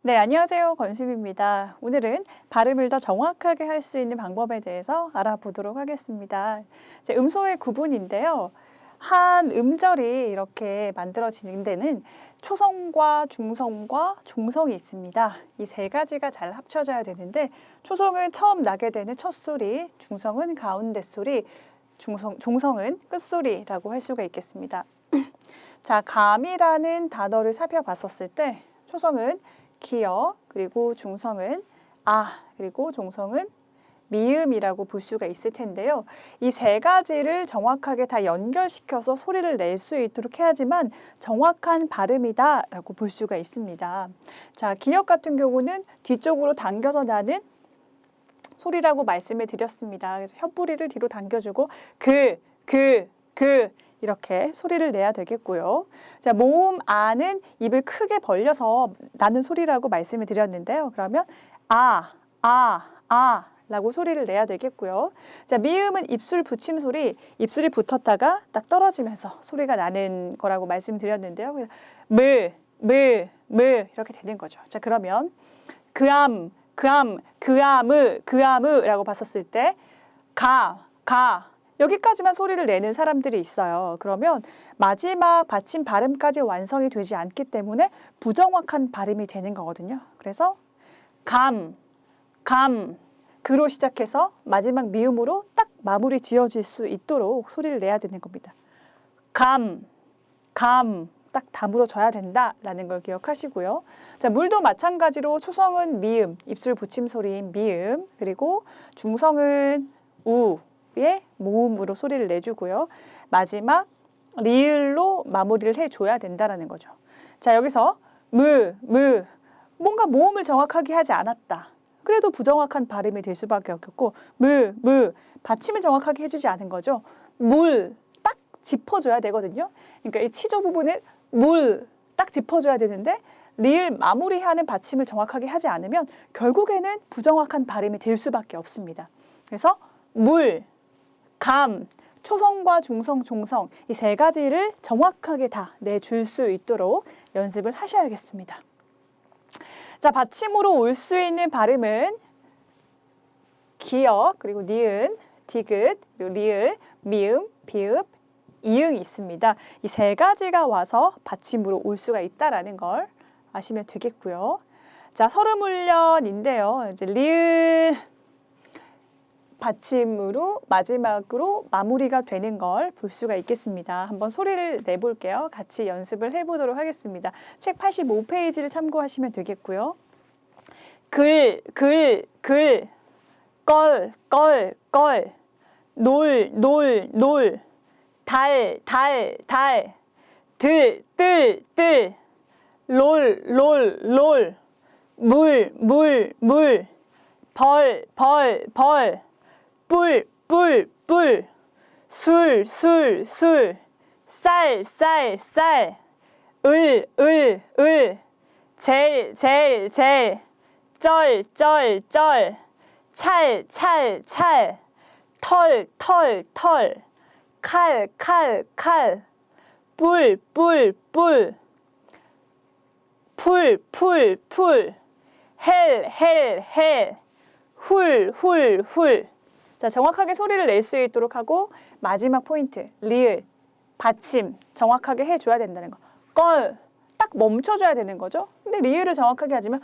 네, 안녕하세요. 권수미입니다. 오늘은 발음을 더 정확하게 할 수 있는 방법에 대해서 알아보도록 하겠습니다. 이제 음소의 구분인데요. 한 음절이 이렇게 만들어지는 데는 초성과 중성과 종성이 있습니다. 이 세 가지가 잘 합쳐져야 되는데 초성은 처음 나게 되는 첫 소리, 중성은 가운데 소리, 종성은 끝소리라고 할 수가 있겠습니다. 자, 감이라는 단어를 살펴봤었을 때 초성은 기역, 그리고 중성은 아, 그리고 종성은 미음이라고 볼 수가 있을 텐데요. 이 세 가지를 정확하게 다 연결시켜서 소리를 낼 수 있도록 해야지만 정확한 발음이다라고 볼 수가 있습니다. 자, 기역 같은 경우는 뒤쪽으로 당겨서 나는 소리라고 말씀을 드렸습니다. 그래서 혀뿌리를 뒤로 당겨주고 이렇게 소리를 내야 되겠고요. 자, 모음 아는 입을 크게 벌려서 나는 소리라고 말씀을 드렸는데요. 그러면 라고 소리를 내야 되겠고요. 자, 미음은 입술 붙임 소리, 입술이 붙었다가 딱 떨어지면서 소리가 나는 거라고 말씀드렸는데요. 그래서 이렇게 되는 거죠. 자, 그러면 그암으라고 봤었을 때 여기까지만 소리를 내는 사람들이 있어요. 그러면 마지막 받침 발음까지 완성이 되지 않기 때문에 부정확한 발음이 되는 거거든요. 그래서 그로 시작해서 마지막 미음으로 딱 마무리 지어질 수 있도록 소리를 내야 되는 겁니다. 딱 다물어져야 된다라는 걸 기억하시고요. 자, 물도 마찬가지로 초성은 미음, 입술 붙임 소리인 미음, 그리고 중성은 우의 모음으로 소리를 내주고요. 마지막 리을로 마무리를 해줘야 된다라는 거죠. 자, 여기서 뭔가 모음을 정확하게 하지 않았다. 그래도 부정확한 발음이 될 수밖에 없겠고 받침을 정확하게 해주지 않은 거죠. 딱 짚어줘야 되거든요. 그러니까 이 치조 부분을 딱 짚어줘야 되는데 리을 마무리하는 받침을 정확하게 하지 않으면 결국에는 부정확한 발음이 될 수밖에 없습니다. 그래서 초성과 중성, 종성 이 세 가지를 정확하게 다 내줄 수 있도록 연습을 하셔야겠습니다. 자, 받침으로 올 수 있는 발음은 기역, 그리고 니은, 디귿, 그리고 리을, 미음, 비읍, 이응이 있습니다. 이 세 가지가 와서 받침으로 올 수가 있다라는 걸 아시면 되겠고요. 자, 서름훈련인데요. 이제 리을 받침으로 마지막으로 마무리가 되는 걸 볼 수가 있겠습니다. 한번 소리를 내볼게요. 같이 연습을 해보도록 하겠습니다. 책 85페이지를 참고하시면 되겠고요. 걸, 놀, 달, 들, 롤, 물, 벌, 뿔, 술, 쌀, 을, 젤, 쩔, 찰, 털, 칼, 뿔, 헬, 훌. 자, 정확하게 소리를 낼 수 있도록 하고 마지막 포인트, 리을, 받침 정확하게 해줘야 된다는 거. 딱 멈춰줘야 되는 거죠. 근데 리을을 정확하게 하지만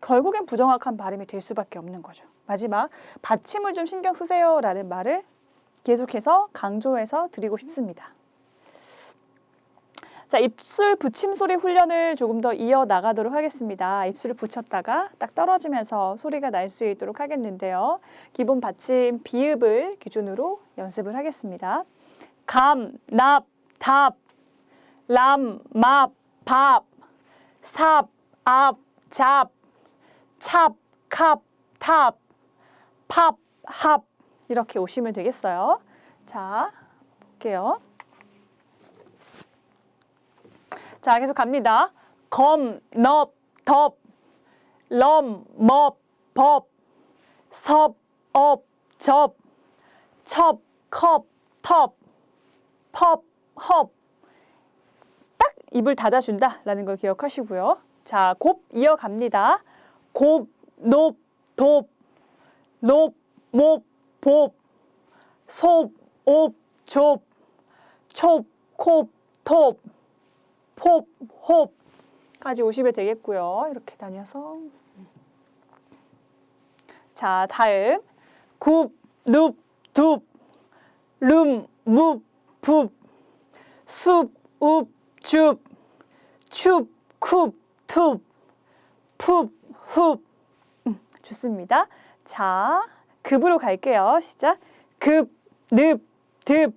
결국엔 부정확한 발음이 될 수밖에 없는 거죠. 마지막 받침을 좀 신경 쓰세요 라는 말을 계속해서 강조해서 드리고 싶습니다. 자, 입술 붙임 소리 훈련을 조금 더 이어나가도록 하겠습니다. 입술을 붙였다가 딱 떨어지면서 소리가 날 수 있도록 하겠는데요. 기본 받침 비읍을 기준으로 연습을 하겠습니다. 감, 납, 답, 람, 맙, 밥, 삽, 앞, 잡, 찹, 캅, 탑, 팝, 합 이렇게 오시면 되겠어요. 자, 볼게요. 자, 계속 갑니다. 검, 넙, 덥, 럼, 멉, 법, 섭, 업, 접, 첩, 컵, 텁, 펍, 헙. 딱 입을 닫아준다라는 걸 기억하시고요. 자, 곱 이어갑니다. 곱, 높, 돕, 높, 몹, 봅, 솝, 옵, 좁, 촉, 콥, 톱, 홉, 홉까지 오시면 되겠고요. 이렇게 다녀서. 자, 다음 굽, 눕, 둡, 룸, 묵, 붓, 숲, 웁, 줍, 춥, 쿱, 툭, 푹, 훅. 좋습니다. 자, 급으로 갈게요. 시작. 급, 늪, 듭,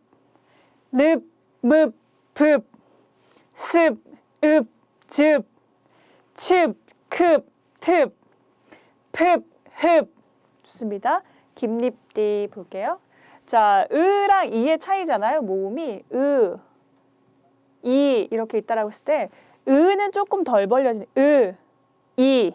늪, 묵, 붓, 습, 읍, 즙, 칩, 급, 틉, 흡, 흡. 좋습니다. 김립디 볼게요. 자, 으랑 이의 차이잖아요. 모음이 이 이렇게 있다라고 했을 때 으는 조금 덜 벌려진 이.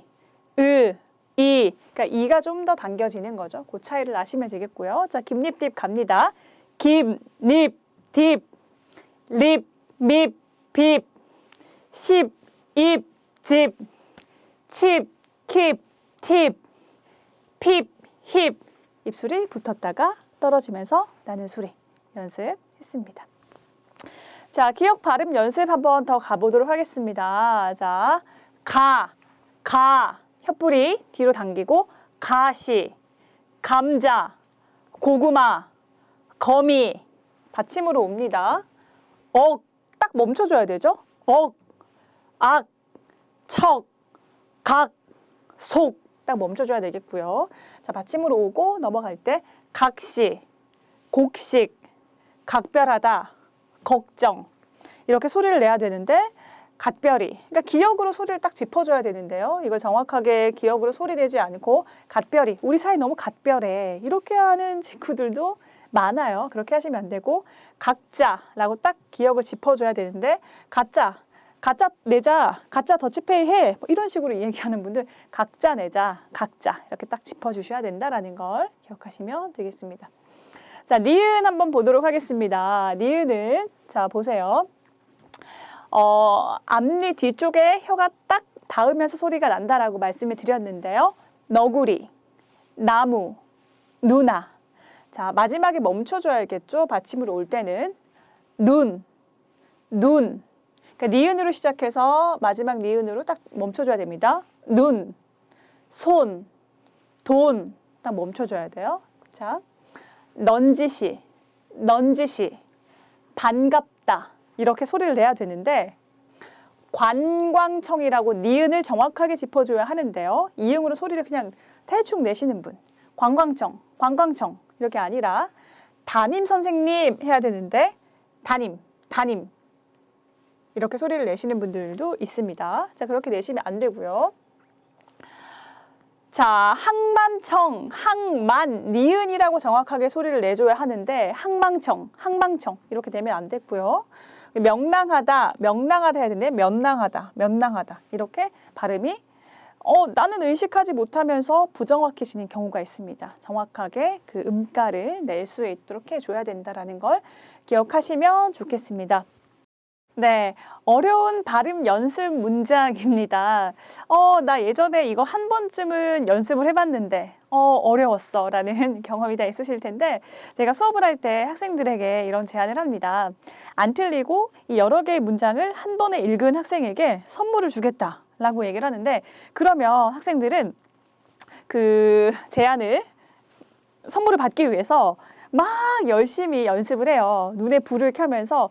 그러니까 이가 좀 더 당겨지는 거죠. 그 차이를 아시면 되겠고요. 자, 김립딥 갑니다. 김, 립, 딥, 립, 밉, 빕, 십, 입, 집, 칩, 킵, 팁, 핍, 힙. 입술이 붙었다가 떨어지면서 나는 소리 연습했습니다. 자, 기억 발음 연습 한번 더 가보도록 하겠습니다. 자, 가, 혀뿌리 뒤로 당기고, 가시, 감자, 고구마, 거미, 받침으로 옵니다. 딱 멈춰줘야 되죠? 악, 척, 각, 속, 딱 멈춰줘야 되겠고요. 자, 받침으로 오고 넘어갈 때, 각시, 곡식, 각별하다, 걱정. 이렇게 소리를 내야 되는데, 갓별이. 그러니까 기억으로 소리를 딱 짚어줘야 되는데요. 이걸 정확하게 기억으로 소리 내지 않고 갓별이. 우리 사이 너무 갓별해. 이렇게 하는 친구들도 많아요. 그렇게 하시면 안 되고 각자라고 딱 기억을 짚어줘야 되는데 가짜 내자, 가짜 더치페이 해. 뭐 이런 식으로 얘기하는 분들 각자 내자, 각자 이렇게 딱 짚어주셔야 된다라는 걸 기억하시면 되겠습니다. 자, 니은 한번 보도록 하겠습니다. 니은은 자 보세요. 앞니 뒤쪽에 혀가 딱 닿으면서 소리가 난다라고 말씀을 드렸는데요. 너구리, 나무, 누나. 자, 마지막에 멈춰줘야겠죠. 받침으로 올 때는 눈. 그러니까 니은으로 시작해서 마지막 니은으로 딱 멈춰줘야 됩니다. 눈, 손, 돈. 딱 멈춰줘야 돼요. 자, 넌지시, 반갑다. 이렇게 소리를 내야 되는데 관광청이라고 니은을 정확하게 짚어줘야 하는데요. 이응으로 소리를 그냥 대충 내시는 분. 관광청 이렇게 아니라 담임 선생님 해야 되는데 담임 이렇게 소리를 내시는 분들도 있습니다. 자, 그렇게 내시면 안 되고요. 자, 항만청, 니은이라고 정확하게 소리를 내줘야 하는데 항망청 이렇게 되면 안 됐고요. 명랑하다 해야 되는데 면랑하다 이렇게 발음이 나는 의식하지 못하면서 부정확해지는 경우가 있습니다. 정확하게 그 음가를 낼 수 있도록 해줘야 된다는 걸 기억하시면 좋겠습니다. 네, 어려운 발음 연습 문장입니다. 나 예전에 이거 한 번쯤은 연습을 해봤는데 어려웠어 라는 경험이 다 있으실 텐데 제가 수업을 할 때 학생들에게 이런 제안을 합니다. 안 틀리고 이 여러 개의 문장을 한 번에 읽은 학생에게 선물을 주겠다 라고 얘기를 하는데 그러면 학생들은 그 제안을 선물을 받기 위해서 막 열심히 연습을 해요. 눈에 불을 켜면서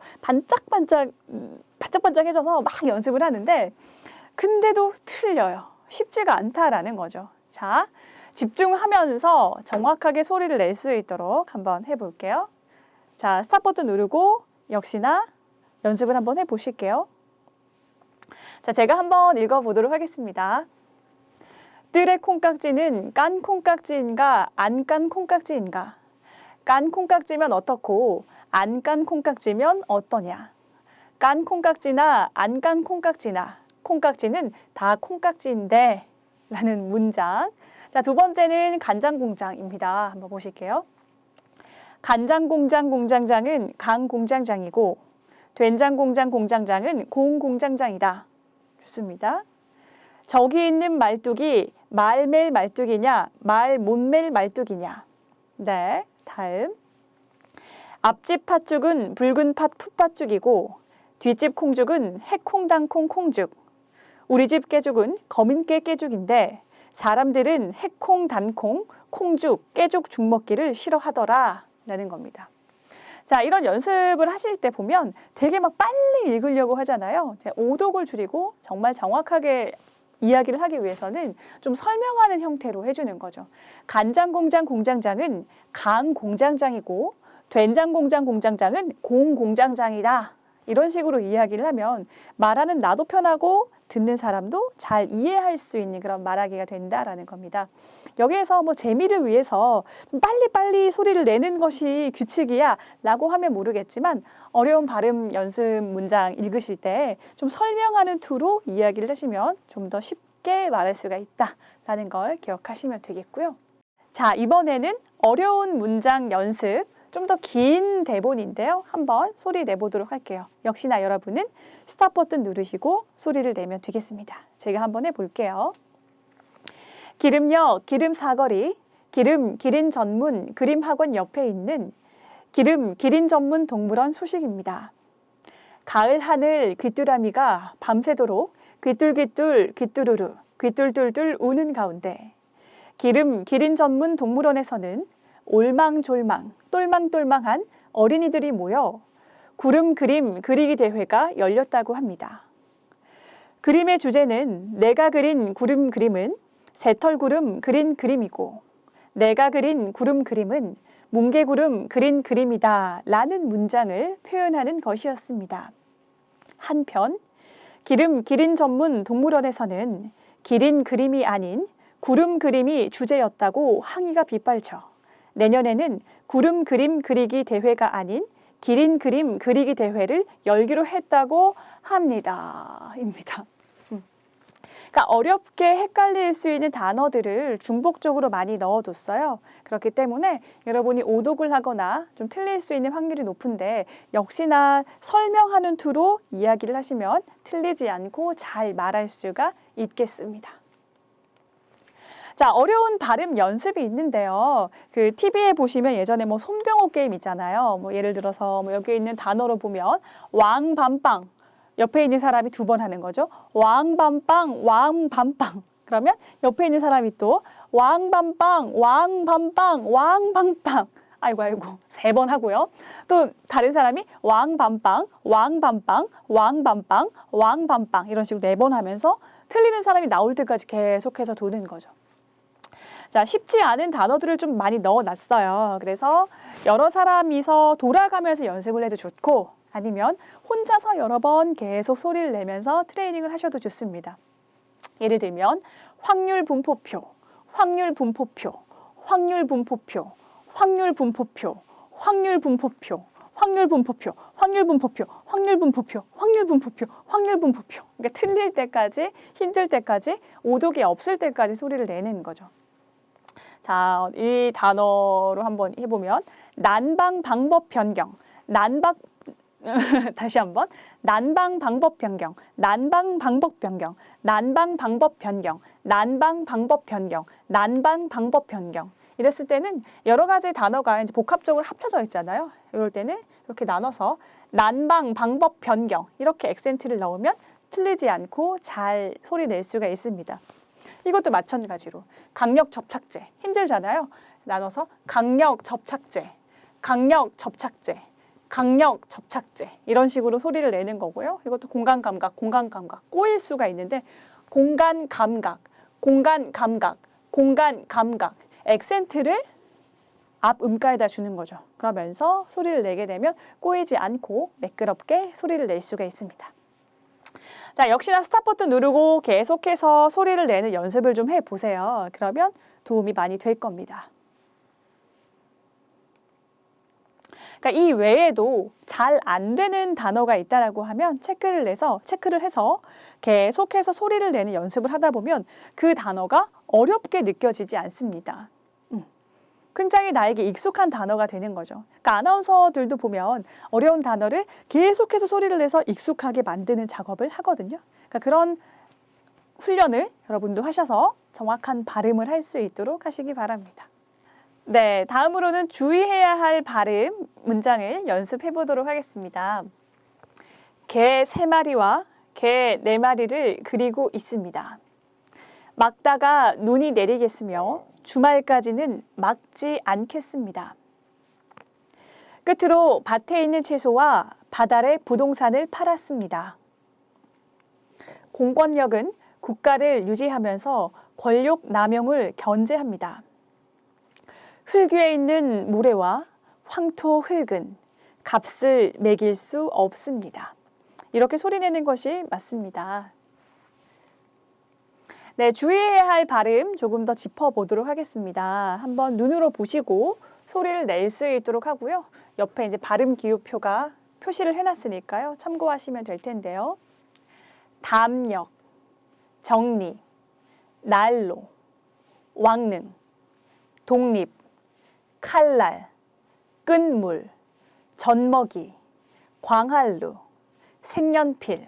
반짝반짝해져서 막 연습을 하는데 근데도 틀려요. 쉽지가 않다라는 거죠. 자, 집중하면서 정확하게 소리를 낼 수 있도록 한번 해볼게요. 자, 스탑 버튼 누르고 역시나 연습을 한번 해보실게요. 자, 제가 한번 읽어보도록 하겠습니다. 뜰의 콩깍지는 깐 콩깍지인가 안 깐 콩깍지인가? 깐 콩깍지면 어떻고 안 깐 콩깍지면 어떠냐? 깐 콩깍지나 안 깐 콩깍지나 콩깍지는 다 콩깍지인데 라는 문장. 자, 두 번째는 간장공장입니다. 한번 보실게요. 간장 공장 공장장은 강 공장장이고 된장 공장 공장장은 공 공장장이다. 좋습니다. 저기 있는 말뚝이 말맬 말뚝이냐 말 못 맬 말뚝이냐. 네, 다음. 앞집 팥죽은 붉은 팥 풋팥죽이고 뒷집 콩죽은 해콩당콩 콩죽. 우리 집 깨죽은 검은깨 깨죽인데 사람들은 해콩 단콩 콩죽 깨죽 죽 먹기를 싫어하더라 라는 겁니다. 자, 이런 연습을 하실 때 보면 되게 막 빨리 읽으려고 하잖아요. 오독을 줄이고 정말 정확하게 이야기를 하기 위해서는 좀 설명하는 형태로 해주는 거죠. 간장 공장 공장장은 강 공장장이고 된장 공장 공장장은 공 공장장이다. 이런 식으로 이야기를 하면 말하는 나도 편하고 듣는 사람도 잘 이해할 수 있는 그런 말하기가 된다라는 겁니다. 여기에서 뭐 재미를 위해서 빨리빨리 소리를 내는 것이 규칙이야 라고 하면 모르겠지만 어려운 발음 연습 문장 읽으실 때 좀 설명하는 투로 이야기를 하시면 좀 더 쉽게 말할 수가 있다라는 걸 기억하시면 되겠고요. 자, 이번에는 어려운 문장 연습 좀 더 긴 대본인데요. 한번 소리 내보도록 할게요. 역시나 여러분은 스탑 버튼 누르시고 소리를 내면 되겠습니다. 제가 한번 해볼게요. 기름역, 기름 사거리, 기린 전문 그림학원 옆에 있는 기린 전문 동물원 소식입니다. 가을 하늘 귀뚜라미가 밤새도록 귀뚤귀뚤 귀뚜루루 귀뚤뚤뚤 우는 가운데 기린 전문 동물원에서는 올망졸망 똘망똘망한 어린이들이 모여 구름 그림 그리기 대회가 열렸다고 합니다. 그림의 주제는 내가 그린 구름 그림은 새털구름 그린 그림이고 내가 그린 구름 그림은 뭉게구름 그린 그림이다 라는 문장을 표현하는 것이었습니다. 한편 기린 전문 동물원에서는 기린 그림이 아닌 구름 그림이 주제였다고 항의가 빗발쳐 내년에는 구름 그림 그리기 대회가 아닌 기린 그림 그리기 대회를 열기로 했다고 합니다. 입니다. 그러니까 어렵게 헷갈릴 수 있는 단어들을 중복적으로 많이 넣어뒀어요. 그렇기 때문에 여러분이 오독을 하거나 좀 틀릴 수 있는 확률이 높은데 역시나 설명하는 투로 이야기를 하시면 틀리지 않고 잘 말할 수가 있겠습니다. 자, 어려운 발음 연습이 있는데요. 그 TV에 보시면 예전에 뭐 손병호 게임 있잖아요. 뭐 예를 들어서 뭐 여기 있는 단어로 보면 왕밤빵 옆에 있는 사람이 두 번 하는 거죠. 왕밤빵 왕밤빵. 그러면 옆에 있는 사람이 또 왕밤빵 왕밤빵 왕밤빵. 아이고 세 번 하고요. 또 다른 사람이 왕밤빵 왕밤빵 왕밤빵 왕밤빵 이런 식으로 네 번 하면서 틀리는 사람이 나올 때까지 계속해서 도는 거죠. 자, 쉽지 않은 단어들을 좀 많이 넣어놨어요. 그래서 여러 사람이서 돌아가면서 연습을 해도 좋고 아니면 혼자서 여러 번 계속 소리를 내면서 트레이닝을 하셔도 좋습니다. 예를 들면 확률 분포표, 확률 분포표, 확률 분포표, 확률 분포표, 확률 분포표, 확률 분포표, 확률 분포표, 확률 분포표, 확률 분포표, 확률 분포표. 그러니까 틀릴 때까지, 힘들 때까지, 오독이 없을 때까지 소리를 내는 거죠. 자, 이 단어로 한번 해보면 난방 방법 변경, 다시 한번 난방 방법 변경, 난방 방법 변경, 난방 방법 변경, 난방 방법 변경, 난방 방법 변경. 이랬을 때는 여러 가지 단어가 이제 복합적으로 합쳐져 있잖아요. 이럴 때는 이렇게 나눠서 난방 방법 변경 이렇게 액센트를 넣으면 틀리지 않고 잘 소리 낼 수가 있습니다. 이것도 마찬가지로 강력 접착제 힘들잖아요. 나눠서 강력 접착제, 강력 접착제, 강력 접착제 이런 식으로 소리를 내는 거고요. 이것도 공간 감각, 공간 감각 꼬일 수가 있는데 공간 감각, 공간 감각, 공간 감각 액센트를 앞 음가에다 주는 거죠. 그러면서 소리를 내게 되면 꼬이지 않고 매끄럽게 소리를 낼 수가 있습니다. 자, 역시나 스탑 버튼 누르고 계속해서 소리를 내는 연습을 좀 해보세요. 그러면 도움이 많이 될 겁니다. 그러니까 이 외에도 잘 안 되는 단어가 있다라고 하면 체크를 해서 계속해서 소리를 내는 연습을 하다 보면 그 단어가 어렵게 느껴지지 않습니다. 굉장히 나에게 익숙한 단어가 되는 거죠. 그러니까 아나운서들도 보면 어려운 단어를 계속해서 소리를 내서 익숙하게 만드는 작업을 하거든요. 그러니까 그런 훈련을 여러분도 하셔서 정확한 발음을 할 수 있도록 하시기 바랍니다. 네, 다음으로는 주의해야 할 발음 문장을 연습해 보도록 하겠습니다. 개 3마리와 개 4마리를 그리고 있습니다. 막다가 눈이 내리겠으며 주말까지는 막지 않겠습니다. 끝으로 밭에 있는 채소와 밭아래 부동산을 팔았습니다. 공권력은 국가를 유지하면서 권력 남용을 견제합니다. 흙위에 있는 모래와 황토 흙은 값을 매길 수 없습니다. 이렇게 소리내는 것이 맞습니다. 네, 주의해야 할 발음 조금 더 짚어보도록 하겠습니다. 한번 눈으로 보시고 소리를 낼 수 있도록 하고요. 옆에 이제 발음 기호표가 표시를 해놨으니까요. 참고하시면 될 텐데요. 담력, 정리, 난로, 왕릉, 독립, 칼날, 끈물, 젖먹이, 광활루, 색연필,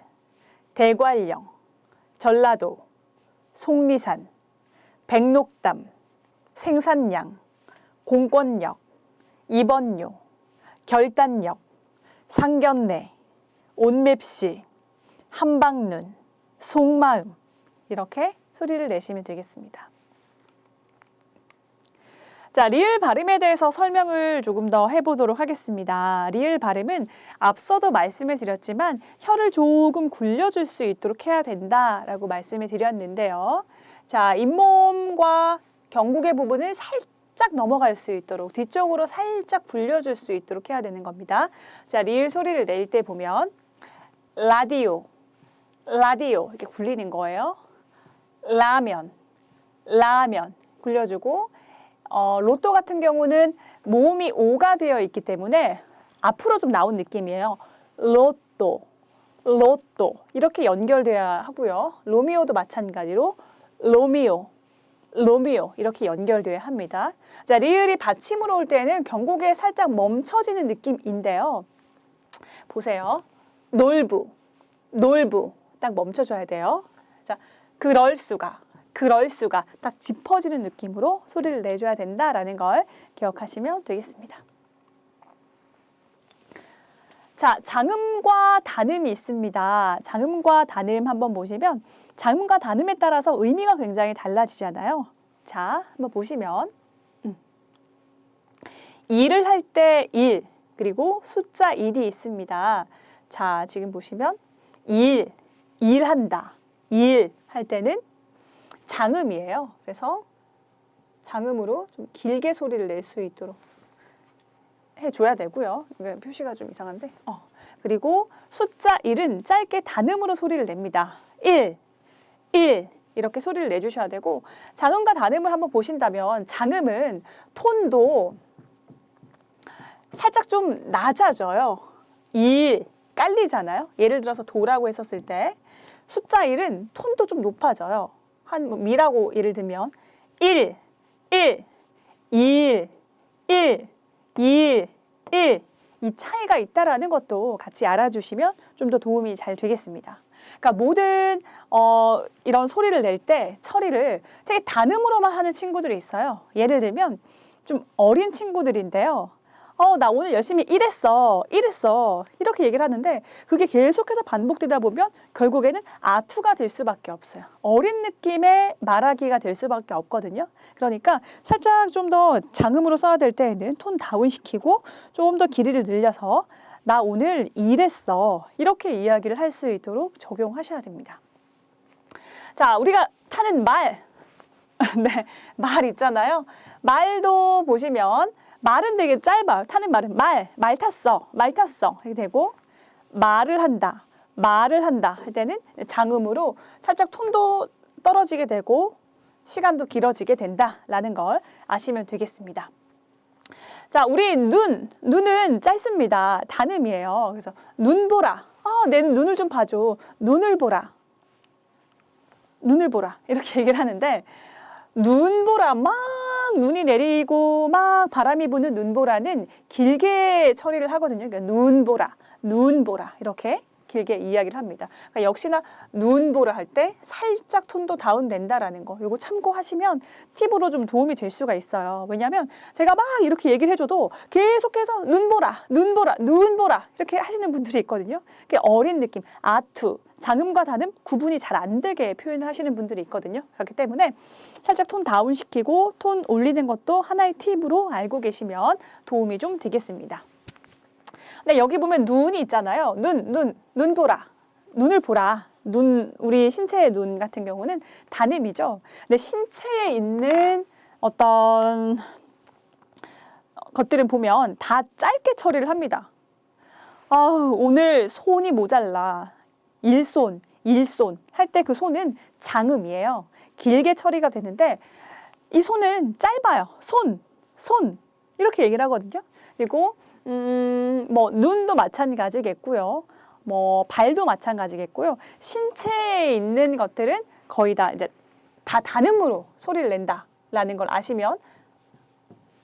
대관령, 전라도, 속리산, 백록담, 생산량, 공권력, 입원료, 결단력, 상견례, 온맵시, 한방눈, 속마음 이렇게 소리를 내시면 되겠습니다. 자, 리을 발음에 대해서 설명을 조금 더 해보도록 하겠습니다. 리을 발음은 앞서도 말씀을 드렸지만 혀를 조금 굴려줄 수 있도록 해야 된다라고 말씀을 드렸는데요. 자, 잇몸과 경국의 부분을 살짝 넘어갈 수 있도록 뒤쪽으로 살짝 굴려줄 수 있도록 해야 되는 겁니다. 자, 리을 소리를 낼 때 보면 라디오, 라디오 이렇게 굴리는 거예요. 라면, 라면 굴려주고 로또 같은 경우는 모음이 오가 되어 있기 때문에 앞으로 좀 나온 느낌이에요. 로또, 로또 이렇게 연결돼야 하고요. 로미오도 마찬가지로 로미오, 로미오 이렇게 연결돼야 합니다. 자, 리을이 받침으로 올 때는 경곡에 살짝 멈춰지는 느낌인데요. 보세요. 놀부, 놀부 딱 멈춰줘야 돼요. 자, 그럴 수가. 그럴 수가 딱 짚어지는 느낌으로 소리를 내줘야 된다라는 걸 기억하시면 되겠습니다. 자, 장음과 단음이 있습니다. 장음과 단음 한번 보시면 장음과 단음에 따라서 의미가 굉장히 달라지잖아요. 자, 한번 보시면 일을 할 때 일, 그리고 숫자 1이 있습니다. 자, 지금 보시면 일, 일한다. 일 할 때는 장음이에요. 그래서 장음으로 좀 길게 소리를 낼 수 있도록 해줘야 되고요. 이게 표시가 좀 이상한데. 그리고 숫자 1은 짧게 단음으로 소리를 냅니다. 1, 1 이렇게 소리를 내주셔야 되고 장음과 단음을 한번 보신다면 장음은 톤도 살짝 좀 낮아져요. 1 깔리잖아요. 예를 들어서 도라고 했었을 때 숫자 1은 톤도 좀 높아져요. 한 미라고 예를 들면 1, 1, 2, 1, 2, 1 이 차이가 있다라는 것도 같이 알아주시면 좀 더 도움이 잘 되겠습니다. 그러니까 모든 이런 소리를 낼 때 처리를 되게 단음으로만 하는 친구들이 있어요. 예를 들면 좀 어린 친구들인데요. 나 오늘 열심히 일했어 이렇게 얘기를 하는데 그게 계속해서 반복되다 보면 결국에는 아투가 될 수밖에 없어요. 어린 느낌의 말하기가 될 수밖에 없거든요. 그러니까 살짝 좀 더 장음으로 써야 될 때에는 톤 다운시키고 좀 더 길이를 늘려서 나 오늘 일했어 이렇게 이야기를 할 수 있도록 적용하셔야 됩니다. 자, 우리가 타는 말 네, 말 있잖아요. 말도 보시면 말은 되게 짧아요. 타는 말은 말 탔어 이렇게 되고 말을 한다 할 때는 장음으로 살짝 톤도 떨어지게 되고 시간도 길어지게 된다라는 걸 아시면 되겠습니다. 자, 우리 눈은 짧습니다. 단음이에요. 그래서 눈 보라. 내 눈을 좀 봐줘. 눈을 보라 이렇게 얘기를 하는데 눈 보라 막 눈이 내리고 막 바람이 부는 눈보라는 길게 처리를 하거든요. 그러니까 눈보라, 눈보라 이렇게 길게 이야기를 합니다. 그러니까 역시나 눈보라 할 때 살짝 톤도 다운된다라는 거, 이거 참고하시면 팁으로 좀 도움이 될 수가 있어요. 왜냐하면 제가 막 이렇게 얘기를 해줘도 계속해서 눈보라, 눈보라, 눈보라 이렇게 하시는 분들이 있거든요. 그게 어린 느낌, 아투, 장음과 단음 구분이 잘 안 되게 표현을 하시는 분들이 있거든요. 그렇기 때문에 살짝 톤 다운시키고 톤 올리는 것도 하나의 팁으로 알고 계시면 도움이 좀 되겠습니다. 네, 여기 보면 눈이 있잖아요. 눈 보라. 눈을 보라. 눈, 우리 신체의 눈 같은 경우는 단음이죠. 근데 신체에 있는 어떤 것들은 보면 다 짧게 처리를 합니다. 아우, 오늘 손이 모자라. 일손 할 때 그 손은 장음이에요. 길게 처리가 되는데 이 손은 짧아요. 손 이렇게 얘기를 하거든요. 그리고 뭐 눈도 마찬가지겠고요. 뭐 발도 마찬가지겠고요. 신체에 있는 것들은 거의 다 이제 다 단음으로 소리를 낸다라는 걸 아시면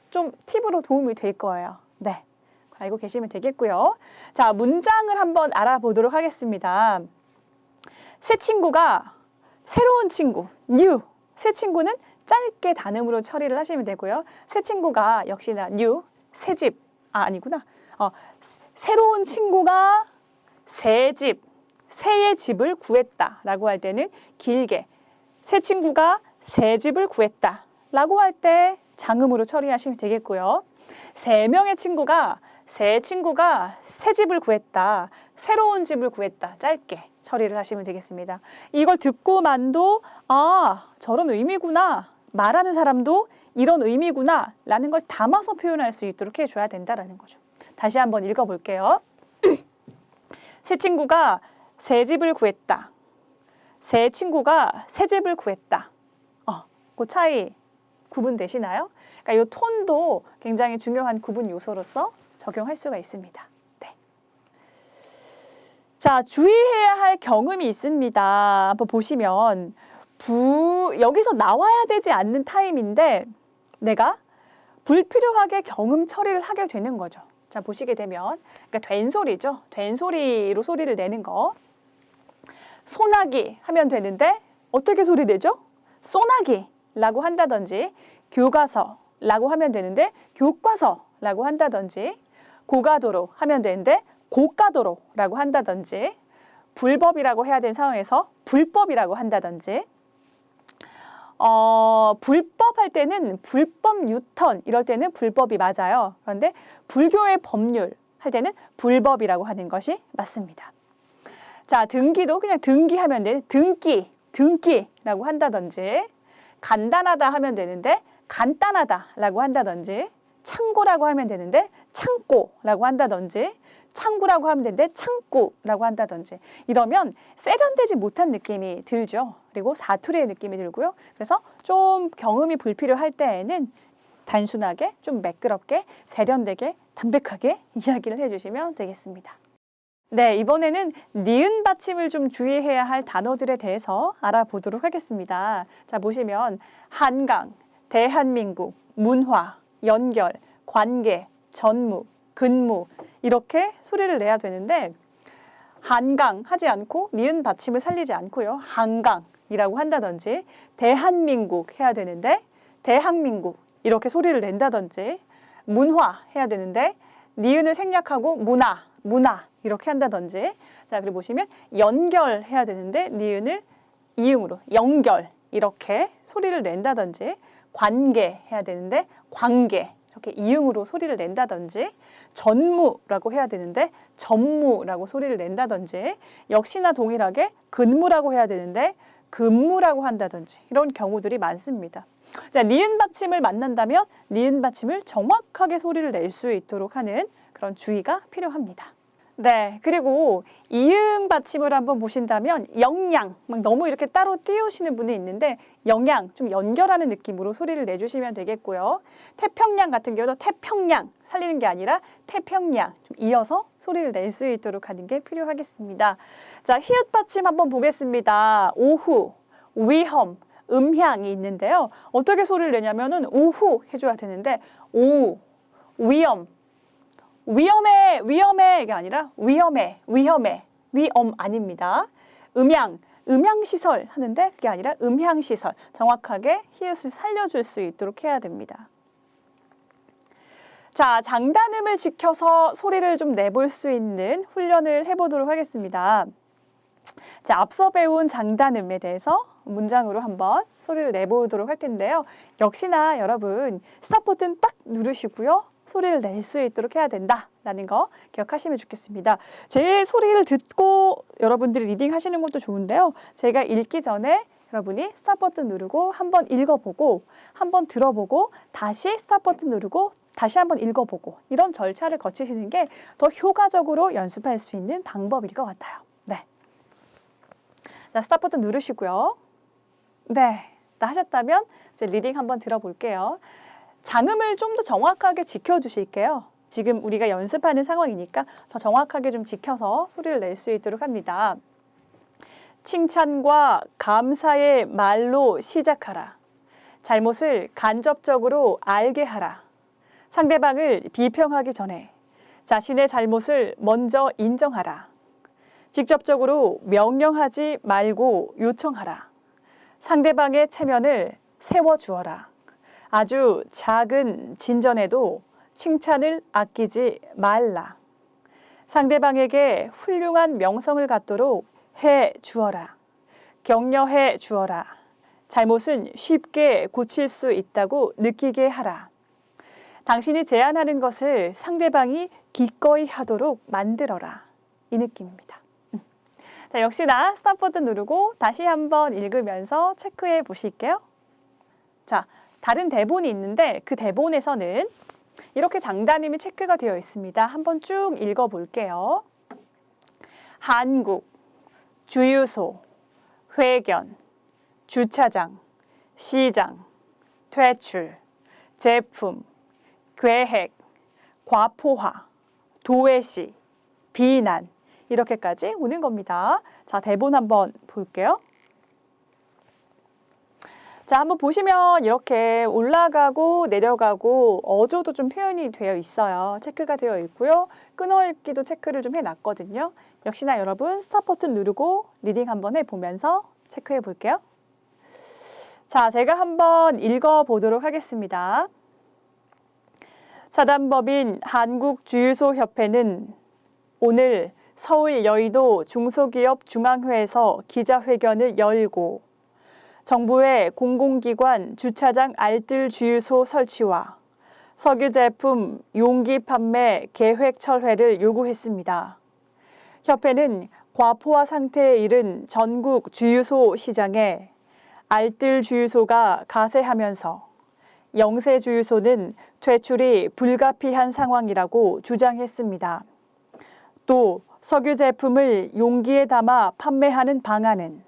좀 팁으로 도움이 될 거예요. 네, 알고 계시면 되겠고요. 자, 문장을 한번 알아보도록 하겠습니다. 새 친구가 새로운 친구, new. 새 친구는 짧게 단음으로 처리를 하시면 되고요. 새 친구가 역시나 new, 새 집. 아니구나. 새로운 친구가 새의 집을 구했다 라고 할 때는 길게, 새 친구가 새 집을 구했다 라고 할 때 장음으로 처리하시면 되겠고요. 세 명의 친구가 새 집을 구했다, 새로운 집을 구했다, 짧게 처리를 하시면 되겠습니다. 이걸 듣고만도 저런 의미구나, 말하는 사람도 이런 의미구나 라는 걸 담아서 표현할 수 있도록 해줘야 된다는 거죠. 다시 한번 읽어볼게요. 새 친구가 새 집을 구했다. 새 친구가 새 집을 구했다. 그 차이 구분되시나요? 그러니까 이 톤도 굉장히 중요한 구분 요소로서 적용할 수가 있습니다. 네. 자, 주의해야 할 경음이 있습니다. 한번 보시면 여기서 나와야 되지 않는 타임인데 내가 불필요하게 경음 처리를 하게 되는 거죠. 자, 보시게 되면 그러니까 된소리죠. 된소리로 소리를 내는 거. 소나기 하면 되는데 어떻게 소리 내죠? 소나기라고 한다든지, 교과서라고 하면 되는데 교과서라고 한다든지, 고가도로 하면 되는데 고가도로라고 한다든지, 불법이라고 해야 되는 상황에서 불법이라고 한다든지, 불법 할 때는 불법 유턴 이럴 때는 불법이 맞아요. 그런데 불교의 법률 할 때는 불법이라고 하는 것이 맞습니다. 자, 등기도 그냥 등기하면 돼. 등기라고 한다든지, 간단하다 하면 되는데 간단하다라고 한다든지, 창고라고 하면 되는데 창고라고 한다든지, 창구라고 하면 되는데 창구라고 한다든지, 이러면 세련되지 못한 느낌이 들죠. 그리고 사투리의 느낌이 들고요. 그래서 좀 경음이 불필요할 때에는 단순하게 좀 매끄럽게 세련되게 담백하게 이야기를 해주시면 되겠습니다. 네, 이번에는 니은 받침을 좀 주의해야 할 단어들에 대해서 알아보도록 하겠습니다. 자, 보시면 한강, 대한민국, 문화, 연결, 관계, 전무, 근무 이렇게 소리를 내야 되는데, 한강 하지 않고 니은 받침을 살리지 않고요. 한강이라고 한다든지, 대한민국 해야 되는데 대한민국 이렇게 소리를 낸다든지, 문화 해야 되는데 니은을 생략하고 문화 이렇게 한다든지, 자, 그리고 보시면 연결 해야 되는데 니은을 이응으로 연결 이렇게 소리를 낸다든지, 관계 해야 되는데 관계 이렇게 이응으로 소리를 낸다든지, 전무라고 해야 되는데 전무라고 소리를 낸다든지, 역시나 동일하게 근무라고 해야 되는데 근무라고 한다든지, 이런 경우들이 많습니다. 자, 니은 받침을 만난다면 니은 받침을 정확하게 소리를 낼 수 있도록 하는 그런 주의가 필요합니다. 네, 그리고 이응 받침을 한번 보신다면 영양, 막 너무 이렇게 따로 띄우시는 분이 있는데 영양, 좀 연결하는 느낌으로 소리를 내주시면 되겠고요. 태평양 같은 경우도 태평양 살리는 게 아니라 태평양, 좀 이어서 소리를 낼 수 있도록 하는 게 필요하겠습니다. 자, 히읗 받침 한번 보겠습니다. 오후, 위험, 음향이 있는데요. 어떻게 소리를 내냐면은 오후 해줘야 되는데 오, 위험, 위험해, 위험해 이게 아니라 위험해, 위험해, 위험 아닙니다. 음향시설 하는데 그게 아니라 음향시설. 정확하게 히읗을 살려줄 수 있도록 해야 됩니다. 자, 장단음을 지켜서 소리를 좀 내볼 수 있는 훈련을 해보도록 하겠습니다. 자, 앞서 배운 장단음에 대해서 문장으로 한번 소리를 내보도록 할 텐데요. 역시나 여러분 스탑 버튼 딱 누르시고요. 소리를 낼 수 있도록 해야 된다라는 거 기억하시면 좋겠습니다. 제 소리를 듣고 여러분들이 리딩 하시는 것도 좋은데요. 제가 읽기 전에 여러분이 스탑 버튼 누르고 한번 읽어보고 한번 들어보고 다시 스탑 버튼 누르고 다시 한번 읽어보고 이런 절차를 거치시는 게 더 효과적으로 연습할 수 있는 방법일 것 같아요. 네. 자, 스탑 버튼 누르시고요. 네, 다 하셨다면 이제 리딩 한번 들어볼게요. 장음을 좀 더 정확하게 지켜주실게요. 지금 우리가 연습하는 상황이니까 더 정확하게 좀 지켜서 소리를 낼 수 있도록 합니다. 칭찬과 감사의 말로 시작하라. 잘못을 간접적으로 알게 하라. 상대방을 비평하기 전에 자신의 잘못을 먼저 인정하라. 직접적으로 명령하지 말고 요청하라. 상대방의 체면을 세워주어라. 아주 작은 진전에도 칭찬을 아끼지 말라. 상대방에게 훌륭한 명성을 갖도록 해 주어라. 격려해 주어라. 잘못은 쉽게 고칠 수 있다고 느끼게 하라. 당신이 제안하는 것을 상대방이 기꺼이 하도록 만들어라. 이 느낌입니다. 자, 역시나 스탑 버튼 누르고 다시 한번 읽으면서 체크해 보실게요. 자, 다른 대본이 있는데 그 대본에서는 이렇게 장단음이 체크가 되어 있습니다. 한번 쭉 읽어볼게요. 한국, 주유소, 회견, 주차장, 시장, 퇴출, 제품, 계획, 과포화, 도외시, 비난 이렇게까지 오는 겁니다. 자, 대본 한번 볼게요. 자, 한번 보시면 이렇게 올라가고 내려가고 어조도 좀 표현이 되어 있어요. 체크가 되어 있고요. 끊어읽기도 체크를 좀 해놨거든요. 역시나 여러분 스탑 버튼 누르고 리딩 한번 해보면서 체크해 볼게요. 자, 제가 한번 읽어보도록 하겠습니다. 사단법인 한국주유소협회는 오늘 서울 여의도 중소기업 중앙회에서 기자회견을 열고 정부의 공공기관 주차장 알뜰 주유소 설치와 석유 제품 용기 판매 계획 철회를 요구했습니다. 협회는 과포화 상태에 이른 전국 주유소 시장에 알뜰 주유소가 가세하면서 영세 주유소는 퇴출이 불가피한 상황이라고 주장했습니다. 또 석유 제품을 용기에 담아 판매하는 방안은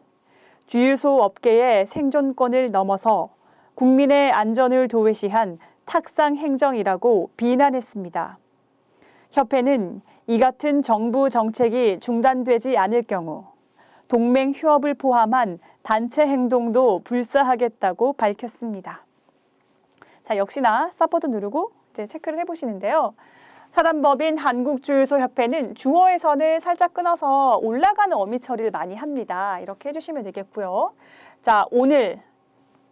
주유소 업계의 생존권을 넘어서 국민의 안전을 도외시한 탁상 행정이라고 비난했습니다. 협회는 이 같은 정부 정책이 중단되지 않을 경우 동맹 휴업을 포함한 단체 행동도 불사하겠다고 밝혔습니다. 자, 역시나 스탑 버튼 누르고 이제 체크를 해보시는데요. 사단법인 한국주유소협회는 주어에서는 살짝 끊어서 올라가는 어미 처리를 많이 합니다. 이렇게 해주시면 되겠고요. 자, 오늘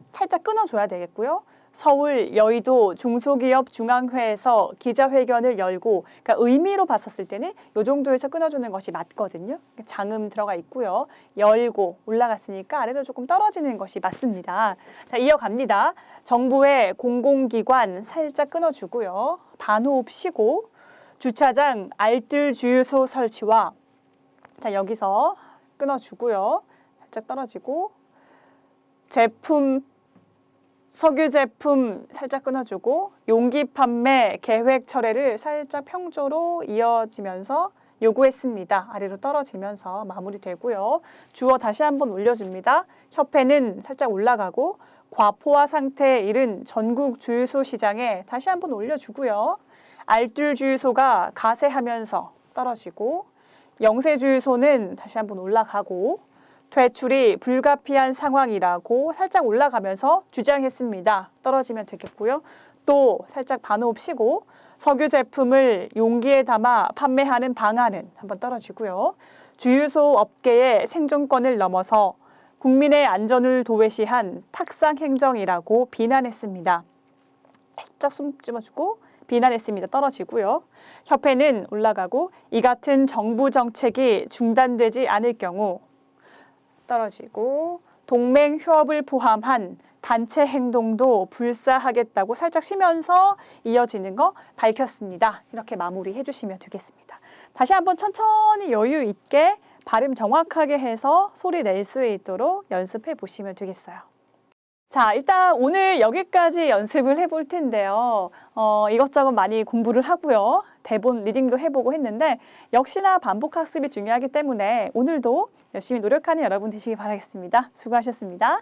살짝 끊어줘야 되겠고요. 서울 여의도 중소기업 중앙회에서 기자회견을 열고, 그러니까 의미로 봤었을 때는 이 정도에서 끊어주는 것이 맞거든요. 장음 들어가 있고요. 열고 올라갔으니까 아래로 조금 떨어지는 것이 맞습니다. 자, 이어갑니다. 정부의 공공기관 살짝 끊어주고요. 반호흡 쉬고 주차장 알뜰 주유소 설치와 자, 여기서 끊어주고요. 살짝 떨어지고 석유 제품 살짝 끊어주고 용기 판매 계획 철회를 살짝 평조로 이어지면서 요구했습니다. 아래로 떨어지면서 마무리되고요. 주어 다시 한번 올려줍니다. 협회는 살짝 올라가고 과포화 상태에 이른 전국 주유소 시장에 다시 한번 올려주고요. 알뜰 주유소가 가세하면서 떨어지고 영세 주유소는 다시 한번 올라가고 퇴출이 불가피한 상황이라고 살짝 올라가면서 주장했습니다. 떨어지면 되겠고요. 또 살짝 반호흡 쉬고 석유 제품을 용기에 담아 판매하는 방안은 한번 떨어지고요. 주유소 업계의 생존권을 넘어서 국민의 안전을 도외시한 탁상 행정이라고 비난했습니다. 살짝 숨 집어주고 비난했습니다. 떨어지고요. 협회는 올라가고 이 같은 정부 정책이 중단되지 않을 경우 떨어지고 동맹 휴업을 포함한 단체 행동도 불사하겠다고 살짝 쉬면서 이어지는 거 밝혔습니다. 이렇게 마무리해 주시면 되겠습니다. 다시 한번 천천히 여유 있게 발음 정확하게 해서 소리 낼 수 있도록 연습해 보시면 되겠어요. 자, 일단 오늘 여기까지 연습을 해볼 텐데요. 이것저것 많이 공부를 하고요. 대본 리딩도 해보고 했는데 역시나 반복 학습이 중요하기 때문에 오늘도 열심히 노력하는 여러분 되시기 바라겠습니다. 수고하셨습니다.